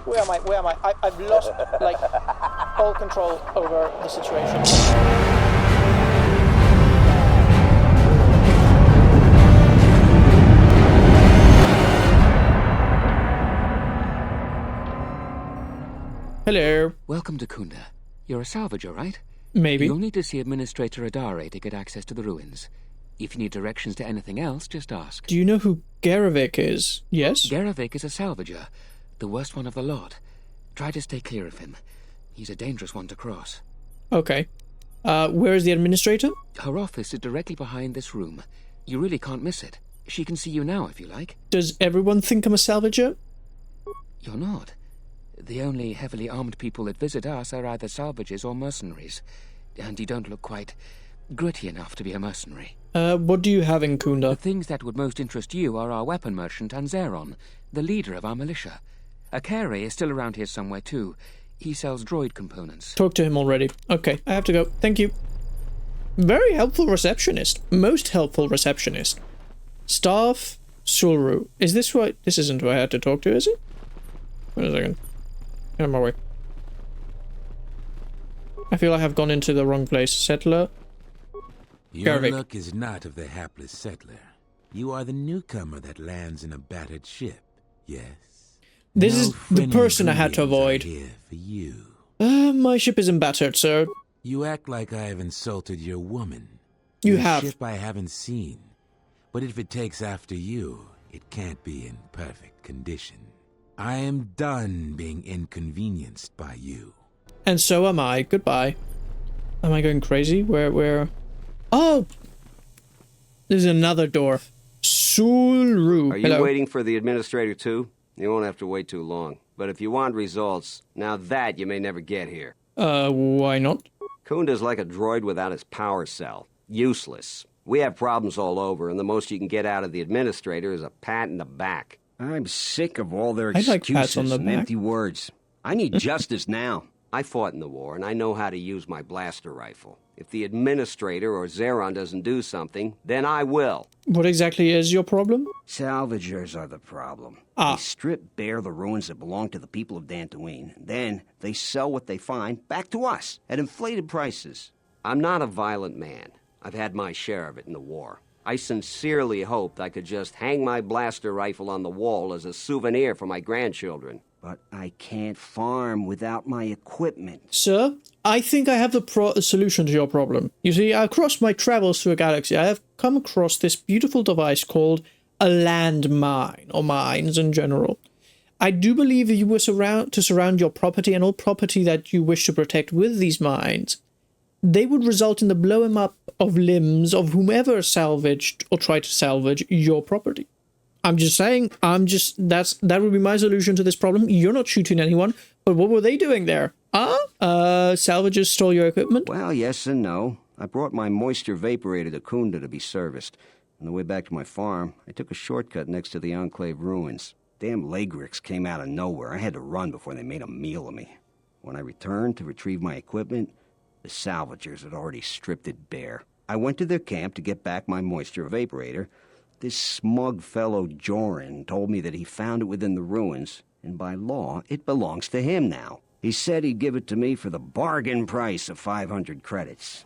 Where am I? Where am I? I've lost, like, all control over the situation. Hello. Welcome to Kunda. You're a salvager, right? Maybe. You'll need to see Administrator Adare to get access to the ruins. If you need directions to anything else, just ask. Do you know who Garavik is? Yes? Garavik is a salvager, the worst one of the lot. Try to stay clear of him. He's a dangerous one to cross. Okay. Where is the Administrator? Her office is directly behind this room. You really can't miss it. She can see you now if you like. Does everyone think I'm a salvager? You're not. The only heavily armed people that visit us are either salvagers or mercenaries. And you don't look quite gritty enough to be a mercenary. What do you have in The Kunda? things that would most interest you are our weapon merchant Anzeron, the leader of our militia. Akere is still around here somewhere too. He sells droid components. Talk to him already. Okay, I have to go. Thank you. Very helpful receptionist. Most helpful receptionist. Staff Sulru. Is this right? This isn't who I had to talk to, is it? Wait a second. Get on my way. I feel I have gone into the wrong place. Settler. Your Garvik. luck is not of the hapless settler. You are the newcomer that lands in a battered ship. Yes. This No is the friendly person I had to greetings are avoid. here for you. My ship isn't battered, sir. You act like I have insulted your woman. You Your have. ship I haven't seen. But if it takes after you, it can't be in perfect condition. I am done being inconvenienced by you. And so am I. Goodbye. Am I going crazy? Where? Oh! There's another door. Sulru. Are you Hello. waiting for the administrator too? You won't have to wait too long. But if you want results, now that you may never get here. Why not? Kunda's like a droid without his power cell. Useless. We have problems all over, and the most you can get out of the administrator is a pat in the back. I'm sick of all their I like excuses pats on the and back. empty words. I need justice now. I fought in the war, and I know how to use my blaster rifle. If the administrator or Zeron doesn't do something, then I will. What exactly is your problem? Salvagers are the problem. Ah. They strip bare the ruins that belong to the people of Dantooine. Then they sell what they find back to us at inflated prices. I'm not a violent man. I've had my share of it in the war. I sincerely hoped I could just hang my blaster rifle on the wall as a souvenir for my grandchildren. But I can't farm without my equipment. Sir, I think I have the solution to your problem. You see, across my travels through a galaxy, I have come across this beautiful device called a landmine, or mines in general. I do believe if you were to surround your property and all property that you wish to protect with these mines, they would result in the blowing up of limbs of whomever salvaged or tried to salvage your property. I'm just saying, that would be my solution to this problem. You're not shooting anyone, but what were they doing there? Salvagers stole your equipment? Well, yes and no. I brought my moisture vaporator to Kunda to be serviced. On the way back to my farm, I took a shortcut next to the Enclave ruins. Damn Lagrix came out of nowhere. I had to run before they made a meal of me. When I returned to retrieve my equipment, the salvagers had already stripped it bare. I went to their camp to get back my moisture vaporator. This smug fellow Joran told me that he found it within the ruins, and by law, it belongs to him now. He said he'd give it to me for the bargain price of 500 credits.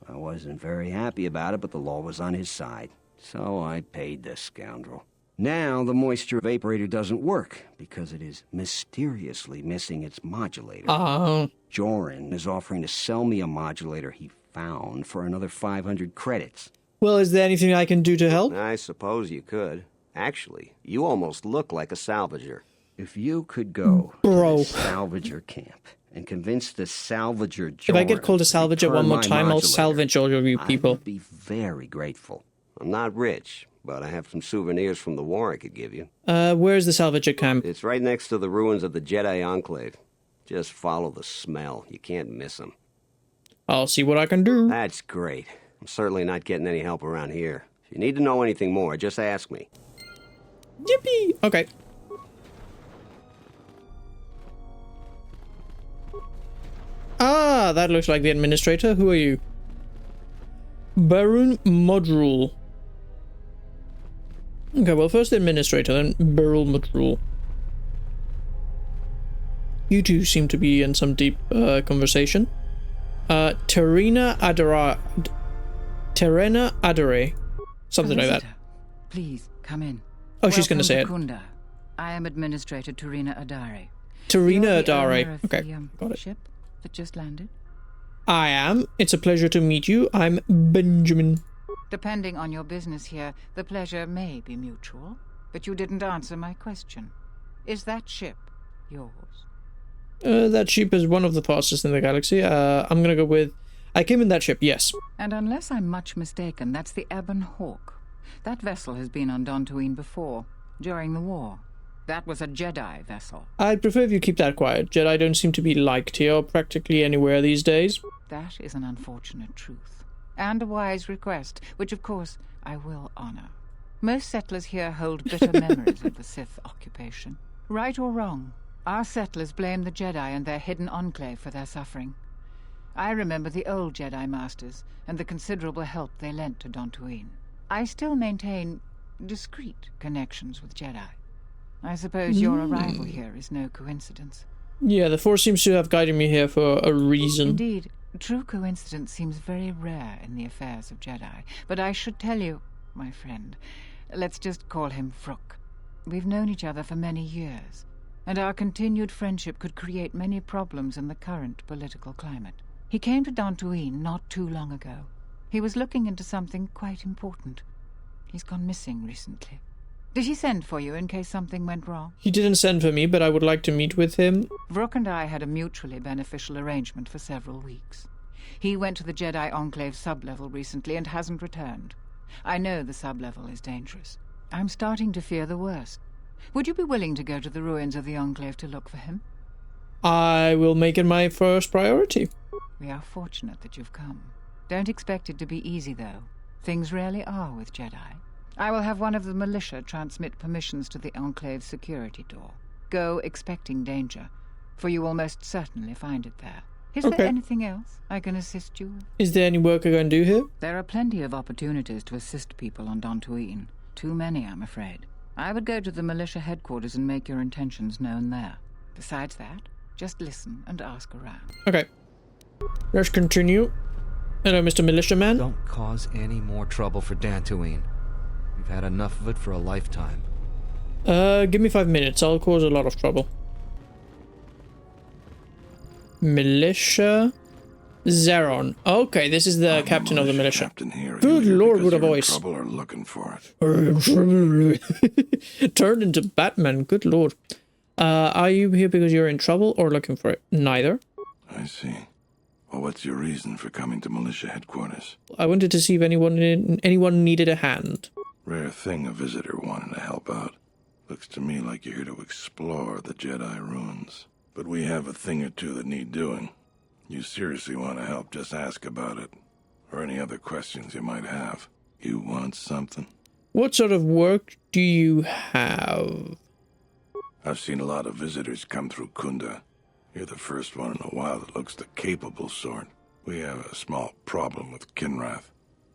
I wasn't very happy about it, but the law was on his side, so I paid the scoundrel. Now the moisture vaporator doesn't work, because it is mysteriously missing its modulator. Joran is offering to sell me a modulator he found for another 500 credits. Well, is there anything I can do to help? I suppose you could. Actually, you almost look like a salvager. If you could go to Bro. the salvager camp and convince the salvager If I get called a Joran to salvager one return more my time, I'll modulator, salvage all of you I people. would be very grateful. I'm not rich, but I have some souvenirs from the war I could give you. Where's the salvager camp? It's right next to the ruins of the Jedi Enclave. Just follow the smell. You can't miss them. I'll see what I can do. That's great. I'm certainly not getting any help around here. If you need to know anything more, just ask me. Yippee! Okay. Ah, that looks like the administrator. Who are you? Baron Modrul. Okay, well, first the administrator, then Beryl Modrul. You two seem to be in some deep conversation. Terena Adore. Something like that. Please, come in. Oh, she's going to say it. Kunda. I am Administrator Terena Adare. Terena You're the owner Adare. of Okay, the, got it. ship that just landed? I am. It's a pleasure to meet you. I'm Benjamin. Depending on your business here, the pleasure may be mutual, but you didn't answer my question. Is that ship yours? That ship is one of the fastest in the galaxy. I'm gonna go with... I came in that ship, yes. And unless I'm much mistaken, that's the Ebon Hawk. That vessel has been on Dantooine before, during the war. That was a Jedi vessel. I'd prefer if you keep that quiet. Jedi don't seem to be liked here or practically anywhere these days. That is an unfortunate truth. And a wise request, which of course I will honor. Most settlers here hold bitter memories of the Sith occupation. Right or wrong, our settlers blame the Jedi and their hidden enclave for their suffering. I remember the old Jedi Masters and the considerable help they lent to Dantooine. I still maintain discreet connections with Jedi. I suppose your arrival here is no coincidence. Yeah, the Force seems to have guided me here for a reason. Indeed, true coincidence seems very rare in the affairs of Jedi. But I should tell you, my friend, let's just call him Vrook. We've known each other for many years, and our continued friendship could create many problems in the current political climate. He came to Dantooine not too long ago. He was looking into something quite important. He's gone missing recently. Did he send for you in case something went wrong? He didn't send for me, but I would like to meet with him. Vrook and I had a mutually beneficial arrangement for several weeks. He went to the Jedi Enclave sublevel recently and hasn't returned. I know the sublevel is dangerous. I'm starting to fear the worst. Would you be willing to go to the ruins of the Enclave to look for him? I will make it my first priority. We are fortunate that you've come. Don't expect it to be easy, though. Things rarely are with Jedi. I will have one of the militia transmit permissions to the Enclave's security door. Go expecting danger, for you will most certainly find it there. Is there anything else I can assist you with? Is there any work I can do here? There are plenty of opportunities to assist people on Dantooine. Too many, I'm afraid. I would go to the militia headquarters and make your intentions known there. Besides that, just listen and ask around. Okay. Let's continue. Hello, Mr. Militiaman. Don't cause any more trouble for Dantooine. We've had enough of it for a lifetime. Give me 5 minutes. I'll cause a lot of trouble. Militia. Zeron. Okay, this is the captain of the militia. Captain here. Good lord, what a voice. Trouble or looking for it. Turned into Batman. Good lord. Are you here because you're in trouble or looking for it? Neither. I see. Well, what's your reason for coming to militia headquarters? I wanted to see if anyone needed a hand. Rare thing a visitor wanting to help out. Looks to me like you're here to explore the Jedi ruins. But we have a thing or two that need doing. You seriously want to help, just ask about it. Or any other questions you might have. You want something? What sort of work do you have? I've seen a lot of visitors come through Kunda. You're the first one in a while that looks the capable sort. We have a small problem with Kinrath.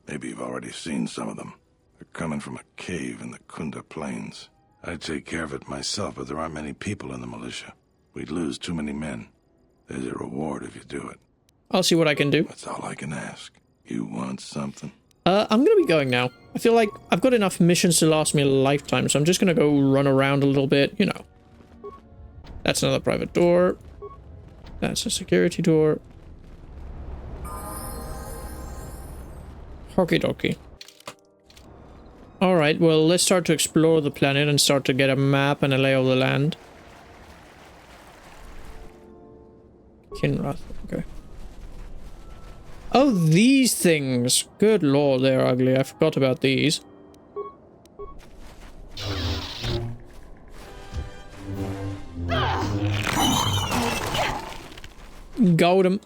Maybe you've already seen some of them. They're coming from a cave in the Kunda Plains. I'd take care of it myself, but there aren't many people in the militia. We'd lose too many men. There's a reward if you do it. I'll see what I can do. That's all I can ask. You want something? I'm gonna be going now. I feel like I've got enough missions to last me a lifetime, so I'm just gonna go run around a little bit, you know. That's another private door. That's a security door. Okie dokie. Alright, well, let's start to explore the planet and start to get a map and a lay of the land. Kinrath, okay. Oh, these things! Good lord, they're ugly. I forgot about these. Got him.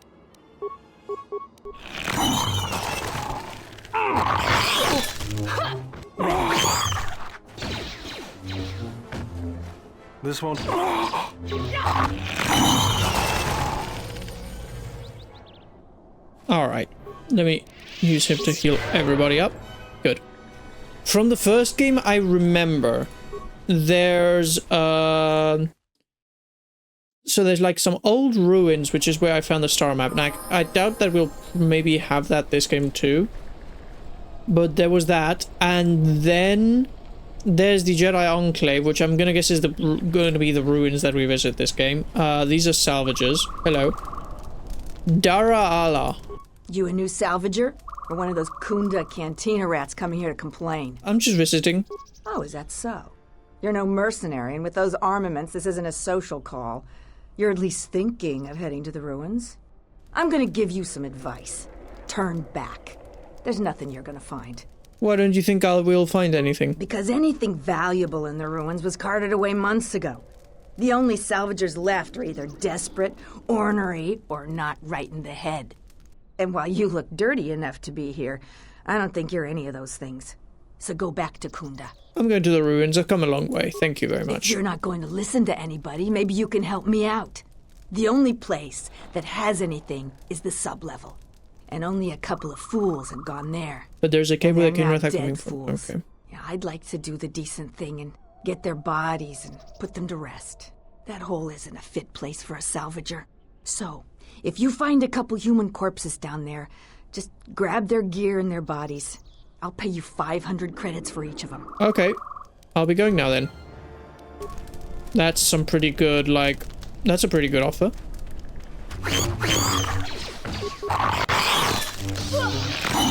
This won't... Alright, let me use him to heal everybody up. Good. From the first game, I remember there's So there's like some old ruins, which is where I found the star map. Now, I doubt that we'll maybe have that this game too. But there was that, and then there's the Jedi Enclave, which I'm gonna guess is going to be the ruins that we visit this game. These are salvages. Hello. Dara Allah. You a new salvager? Or one of those Kunda cantina rats coming here to complain? I'm just visiting. Oh, is that so? You're no mercenary, and with those armaments, this isn't a social call. You're at least thinking of heading to the ruins. I'm gonna give you some advice. Turn back. There's nothing you're gonna find. Why don't you think we'll find anything? Because anything valuable in the ruins was carted away months ago. The only salvagers left are either desperate, ornery, or not right in the head. And while you look dirty enough to be here, I don't think you're any of those things. So go back to Kunda. I'm going to the ruins. I've come a long way. Thank you very much. If you're not going to listen to anybody, maybe you can help me out. The only place that has anything is the sub-level. And only a couple of fools have gone there. But there's a cave where the They're Kinrath not are coming dead from. fools. Okay. Yeah, I'd like to do the decent thing and get their bodies and put them to rest. That hole isn't a fit place for a salvager. So, if you find a couple human corpses down there, just grab their gear and their bodies. I'll pay you 500 credits for each of them. Okay. I'll be going now then. That's some pretty good, like... That's a pretty good offer.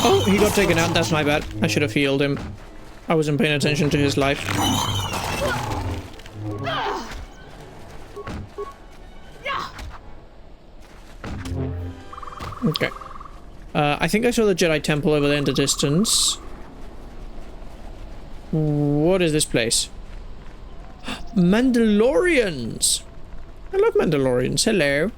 Oh, he got taken out. That's my bad. I should have healed him. I wasn't paying attention to his life. Okay. I think I saw the Jedi Temple over there in the distance. What is this place? Mandalorians! I love Mandalorians. Hello.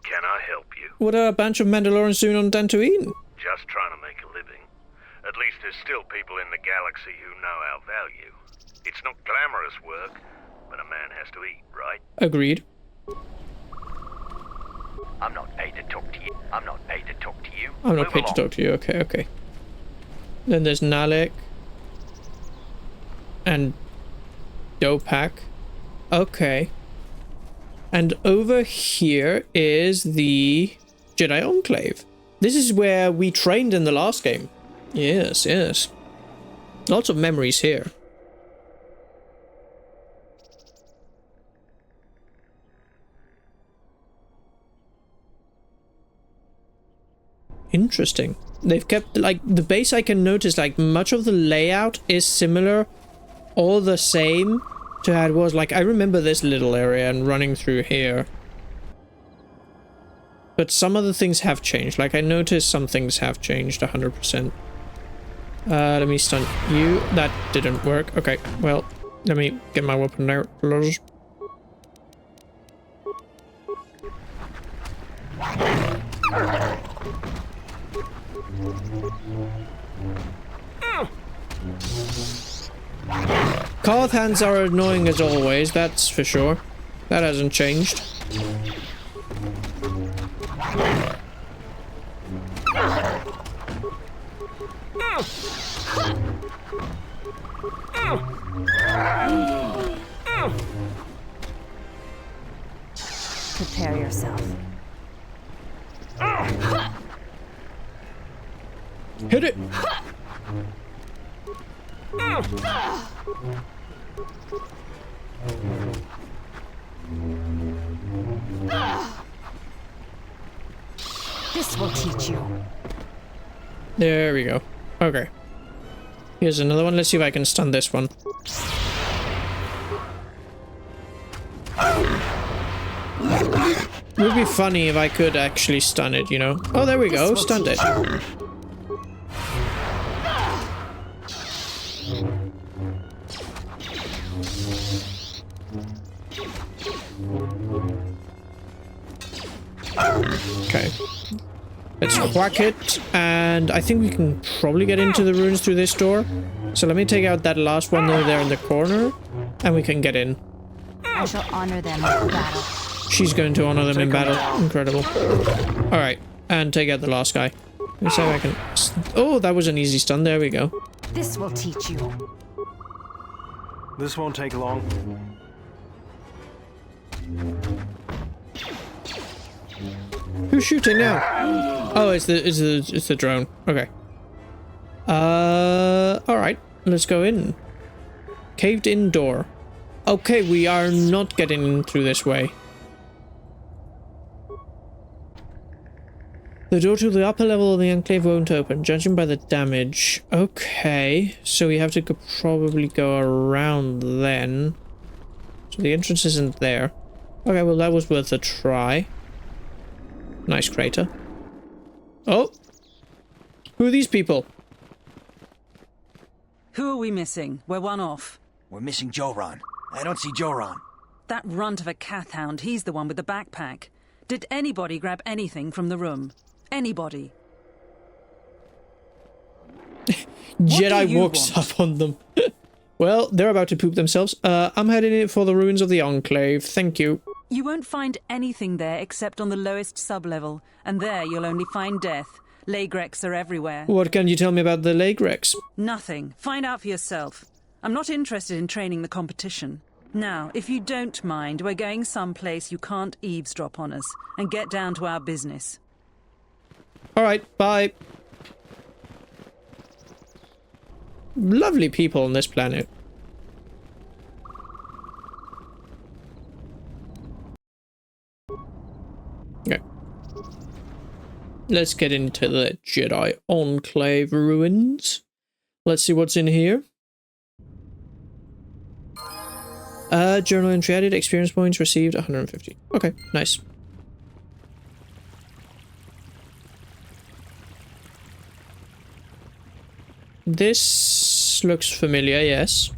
Can I help you? What are a bunch of Mandalorians doing on Dantooine? Just trying to make a living. At least there's still people in the galaxy who know our value. It's not glamorous work, but a man has to eat, right? Agreed. I'm not paid to talk to you. I'm not paid to talk to you. I'm not paid to talk to you. Okay, okay. Then there's Nalek. And Dopak. Okay. And over here is the Jedi Enclave. This is where we trained in the last game. Yes, yes. Lots of memories here. Interesting. They've kept, like, the base I can notice, like, much of the layout is similar, all the same to how it was. Like, I remember this little area and running through here. But some of the things have changed. Like, I noticed some things have changed 100%. Let me stun you. That didn't work. Okay, well, let me get my weapon out. Carth hands are annoying as always, that's for sure. That hasn't changed. Prepare yourself. Hit it! This will teach you. There we go. Okay. Here's another one. Let's see if I can stun this one. It would be funny if I could actually stun it, you know? Oh, there we go. Stunned it. Okay. Let's whack it, and I think we can probably get into the ruins through this door. So let me take out that last one over there in the corner, and we can get in. I shall honor them in battle. She's going to honor them in battle. Incredible. Alright, and take out the last guy. Let's see if I can... Oh, that was an easy stun. There we go. This will teach you. This won't take long. Who's shooting now? Oh, it's the drone. Okay. Alright. Let's go in. Caved in door. Okay, we are not getting in through this way. The door to the upper level of the enclave won't open, judging by the damage. Okay, so we have to probably go around then. So the entrance isn't there. Okay, well that was worth a try. Nice crater. Oh! Who are these people? Who are we missing? We're one off. We're missing Joran. I don't see Joran. That runt of a Cathhound, he's the one with the backpack. Did anybody grab anything from the room? Anybody? Jedi walks up on them. Well, they're about to poop themselves. I'm heading in for the ruins of the Enclave. Thank you. You won't find anything there except on the lowest sub-level. And there you'll only find death. Lagreks are everywhere. What can you tell me about the Lagreks? Nothing. Find out for yourself. I'm not interested in training the competition. Now, if you don't mind, we're going someplace you can't eavesdrop on us. And get down to our business. Alright, bye. Lovely people on this planet. Okay. Let's get into the Jedi Enclave ruins. Let's see what's in here. Journal entry added, experience points received 150. Okay, nice. This looks familiar, yes.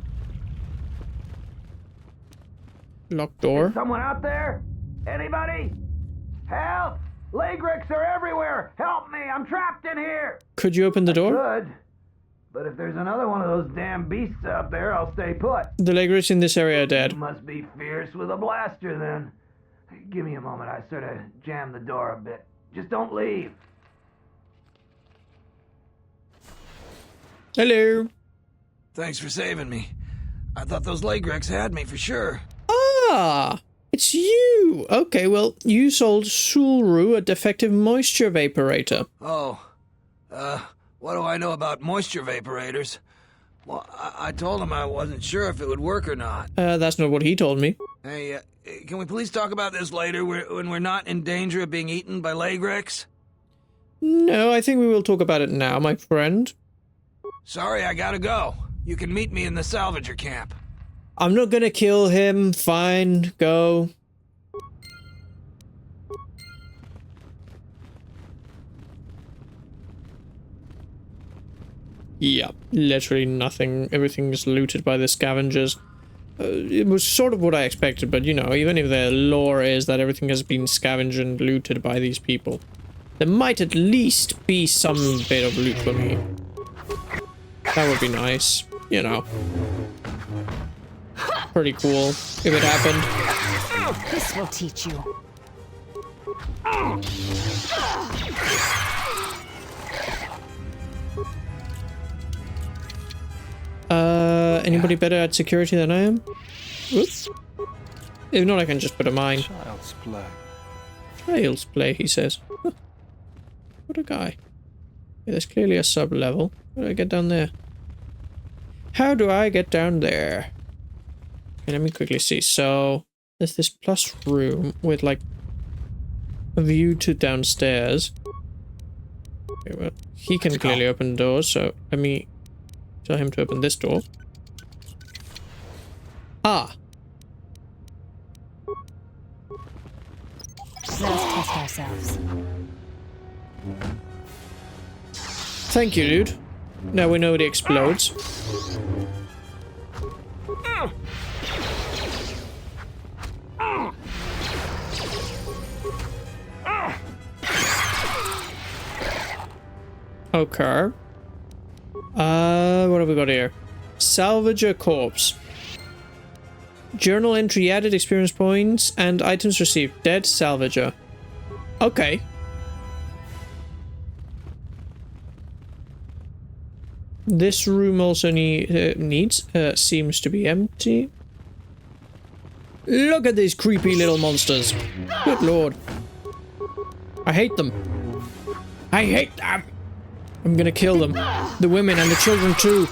Locked door. Is someone out there? Anybody? Help! Lagreks are everywhere! Help me! I'm trapped in here! Could you open the door? Good. But if there's another one of those damn beasts out there, I'll stay put. The Lagreks in this area are dead. You must be fierce with a blaster, then. Give me a moment. I sort of jammed the door a bit. Just don't leave. Hello. Thanks for saving me. I thought those Lagreks had me for sure. Ah, it's you. Okay, well, you sold Sulru a defective moisture vaporator. Oh, what do I know about moisture vaporators? Well, I told him I wasn't sure if it would work or not. That's not what he told me. Hey, can we please talk about this later when we're not in danger of being eaten by Lagreks? No, I think we will talk about it now, my friend. Sorry, I gotta go. You can meet me in the salvager camp. I'm not gonna kill him. Fine, go. Yeah, literally nothing. Everything is looted by the scavengers. It was sort of what I expected, but you know, even if the lore is that everything has been scavenged and looted by these people, there might at least be some bit of loot for me. That would be nice, you know. Pretty cool if it happened. This will teach you. Anybody better at security than I am? Oops. If not, I can just put a mine. Child's play. Child's play, he says. Huh. What a guy. Yeah, there's clearly a sub-level. How do I get down there? How do I get down there? Okay, let me quickly see. So, there's this plus room with, like, a view to downstairs. Okay, well, he can clearly open doors, so let me tell him to open this door. Ah! Let us test ourselves. Thank you, dude. Now we know it explodes. Okay. What have we got here? Salvager corpse. Journal entry added, experience points, and items received. Dead salvager. Okay. This room also seems to be empty. Look at these creepy little monsters. Good lord. I hate them. I hate them. I'm gonna kill them. The women and the children too.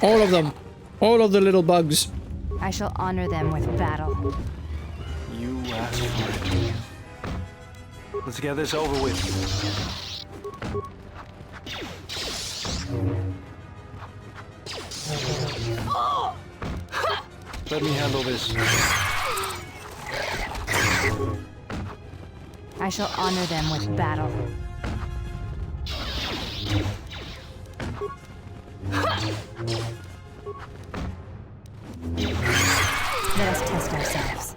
All of them. All of the little bugs. I shall honor them with battle. You asked for it. Let's get this over with. Let me handle this. I shall honor them with battle. Let us test ourselves.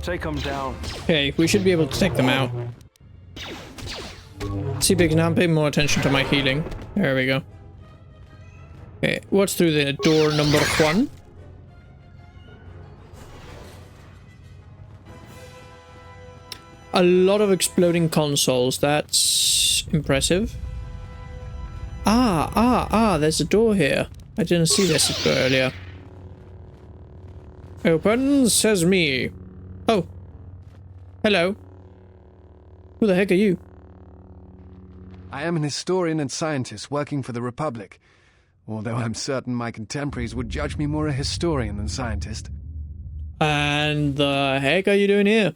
Take them down. Okay, we should be able to take them out. See if I can now pay more attention to my healing. There we go. Okay, what's through the door number 1? A lot of exploding consoles. That's impressive. There's a door here. I didn't see this earlier. Open, says me. Oh. Hello. Who the heck are you? I am an historian and scientist working for the Republic, although I'm certain my contemporaries would judge me more a historian than scientist. And the heck are you doing here?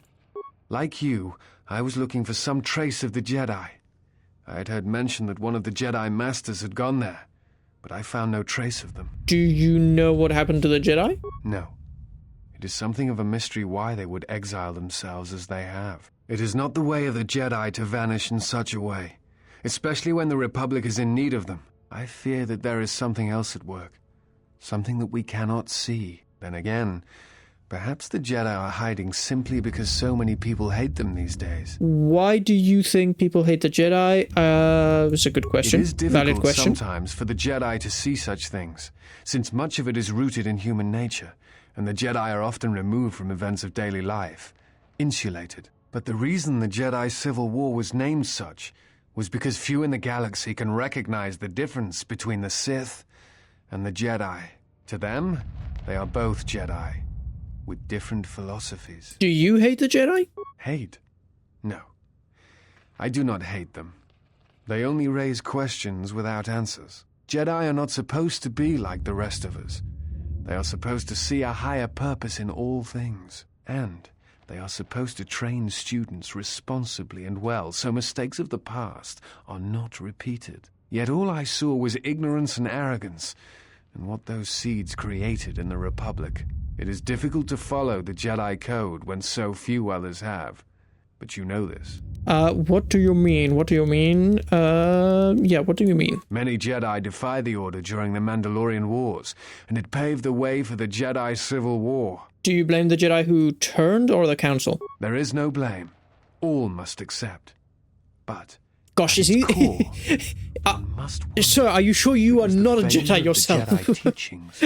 Like you, I was looking for some trace of the Jedi. I had heard mention that one of the Jedi Masters had gone there, but I found no trace of them. Do you know what happened to the Jedi? No. It is something of a mystery why they would exile themselves as they have. It is not the way of the Jedi to vanish in such a way, especially when the Republic is in need of them. I fear that there is something else at work, something that we cannot see. Then again, perhaps the Jedi are hiding simply because so many people hate them these days. Why do you think people hate the Jedi? It's a good question. It is difficult sometimes for the Jedi to see such things, since much of it is rooted in human nature, and the Jedi are often removed from events of daily life, insulated. But the reason the Jedi Civil War was named such was because few in the galaxy can recognize the difference between the Sith and the Jedi. To them, they are both Jedi, with different philosophies. Do you hate the Jedi? Hate? No. I do not hate them. They only raise questions without answers. Jedi are not supposed to be like the rest of us. They are supposed to see a higher purpose in all things. And they are supposed to train students responsibly and well, so mistakes of the past are not repeated. Yet all I saw was ignorance and arrogance, and what those seeds created in the Republic. It is difficult to follow the Jedi Code when so few others have. But you know this. What do you mean? What do you mean? Yeah, what do you mean? Many Jedi defied the Order during the Mandalorian Wars, and it paved the way for the Jedi Civil War. Do you blame the Jedi who turned or the Council? There is no blame. All must accept. But... Gosh, is he... Sir, are you sure you are not a Jedi yourself? The Jedi teachings,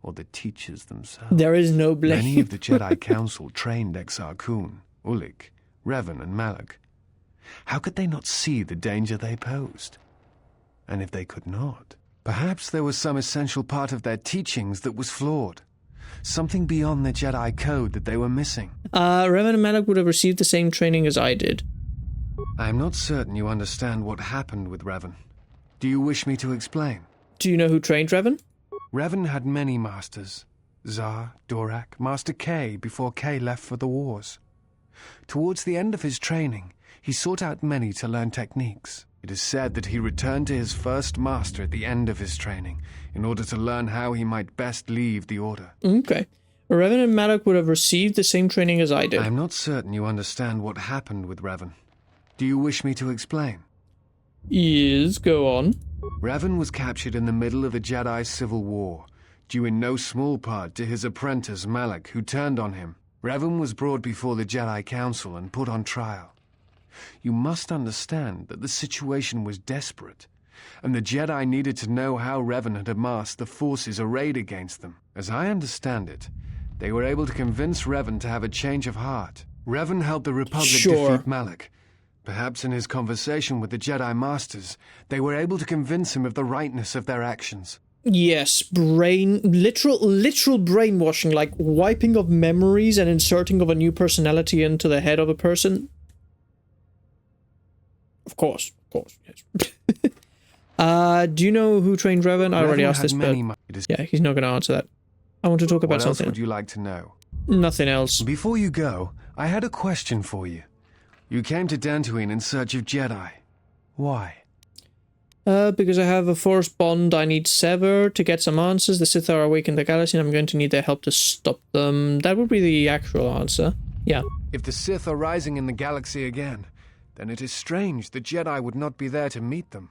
or the teachers themselves. There is no blame. Many of the Jedi Council trained Exar Kun, Ulik, Revan, and Malak. How could they not see the danger they posed? And if they could not, perhaps there was some essential part of their teachings that was flawed. Something beyond the Jedi Code that they were missing. Revan and Malak would have received the same training as I did. I am not certain you understand what happened with Revan. Do you wish me to explain? Do you know who trained Revan? Revan had many masters. Zar, Dorak, Master K before K left for the wars. Towards the end of his training, he sought out many to learn techniques. It is said that he returned to his first master at the end of his training in order to learn how he might best leave the Order. Okay. Revan and Malak would have received the same training as I did. I am not certain you understand what happened with Revan. Do you wish me to explain? Yes, go on. Revan was captured in the middle of the Jedi Civil War, due in no small part to his apprentice Malak, who turned on him. Revan was brought before the Jedi Council and put on trial. You must understand that the situation was desperate, and the Jedi needed to know how Revan had amassed the forces arrayed against them. As I understand it, they were able to convince Revan to have a change of heart. Revan helped the Republic defeat Malak. Perhaps in his conversation with the Jedi Masters, they were able to convince him of the rightness of their actions. Yes, literal brainwashing, like wiping of memories and inserting of a new personality into the head of a person. Of course, yes. Do you know who trained Revan? I already asked this, but yeah, he's not going to answer that. I want to talk about something. What else would you like to know? Nothing else. Before you go, I had a question for you. You came to Dantooine in search of Jedi. Why? Because I have a force bond I need sever to get some answers. The Sith are awake in the galaxy and I'm going to need their help to stop them. That would be the actual answer. Yeah. If the Sith are rising in the galaxy again, then it is strange the Jedi would not be there to meet them,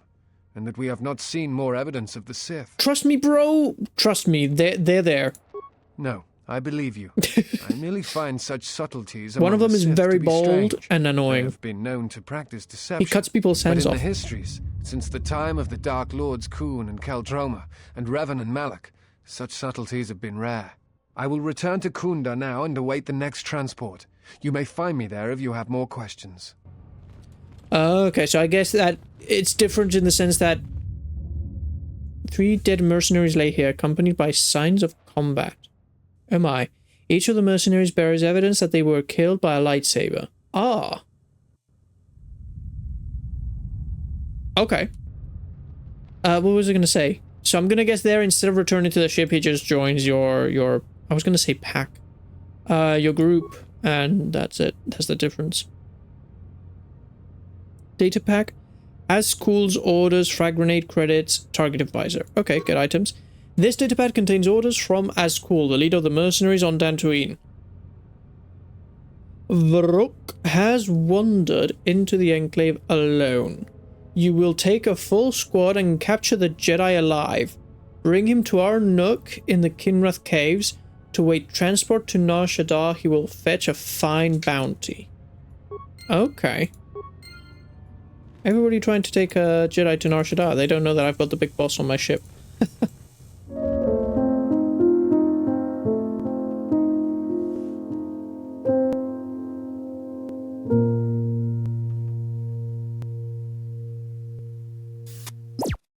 and that we have not seen more evidence of the Sith. Trust me, bro. Trust me, they're there. No, I believe you. I merely find such subtleties One of them is Sith very to be bold strange. and annoying. They have been known to practice deception. He cuts people's hands but in off. the histories, since the time of the Dark Lords Khoon and Keldroma, and Revan and Malak, such subtleties have been rare. I will return to Kunda now and await the next transport. You may find me there if you have more questions. Okay, so I guess that it's different in the sense that 3 dead mercenaries lay here, accompanied by signs of combat. Oh my. Each of the mercenaries bears evidence that they were killed by a lightsaber. Ah. Okay. What was I going to say? So I'm going to guess there, instead of returning to the ship, he just joins your I was going to say pack. Your group, and that's it. That's the difference. Data pack. Azkul's orders, frag grenade credits, target advisor. Okay, good items. This datapad contains orders from Azkul, the leader of the mercenaries on Dantooine. Varuk has wandered into the Enclave alone. You will take a full squad and capture the Jedi alive. Bring him to our nook in the Kinrath Caves. To wait transport to Nar Shaddaa, he will fetch a fine bounty. Okay. Everybody trying to take a Jedi to Nar Shaddaa. They don't know that I've got the big boss on my ship.